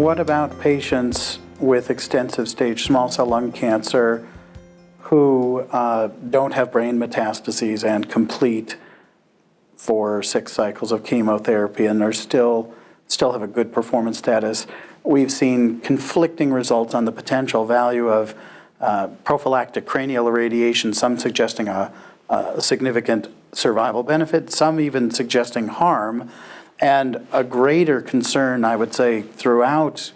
What about patients with extensive stage small cell lung cancer who don't have brain metastases and complete 4 or 6 cycles of chemotherapy and are still have a good performance status? We've seen conflicting results on the potential value of prophylactic cranial irradiation, some suggesting a significant survival benefit, some even suggesting harm, and a greater concern, I would say, throughout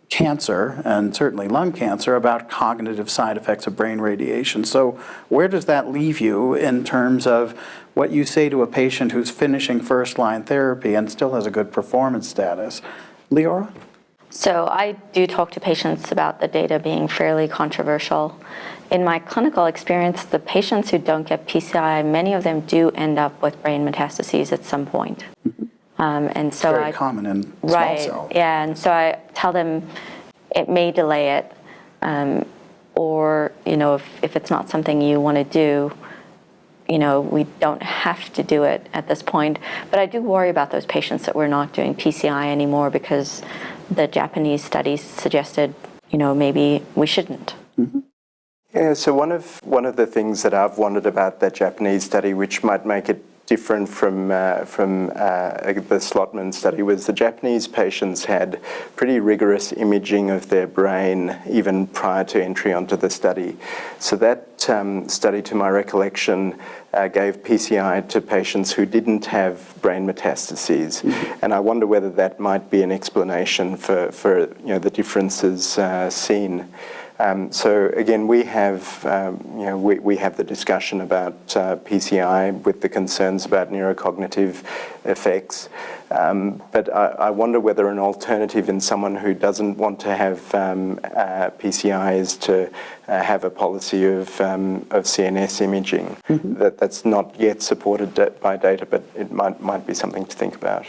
cancer, and certainly lung cancer, about cognitive side effects of brain radiation. So where does that leave you in terms of what you say to a patient who's finishing first-line therapy and still has a good performance status? Leora? So I do talk to patients about the data being fairly controversial. In my clinical experience, the patients who don't get PCI, many of them do end up with brain metastases at some point. Mm-hmm. And so very common in small cell. Yeah, and so I tell them it may delay it, or if it's not something you want to do, we don't have to do it at this point. But I do worry about those patients that we're not doing PCI anymore because the Japanese studies suggested, maybe we shouldn't. Mm-hmm. Yeah, so one of the things that I've wondered about that Japanese study, which might make it different from the Slotman study, was the Japanese patients had pretty rigorous imaging of their brain even prior to entry onto the study. So that study, to my recollection, gave PCI to patients who didn't have brain metastases. Mm-hmm. And I wonder whether that might be an explanation for the differences seen. So again, we have we have the discussion about PCI with the concerns about neurocognitive effects, but I wonder whether an alternative in someone who doesn't want to have PCI is to have a policy of CNS imaging. Mm-hmm. That's not yet supported by data, but it might be something to think about.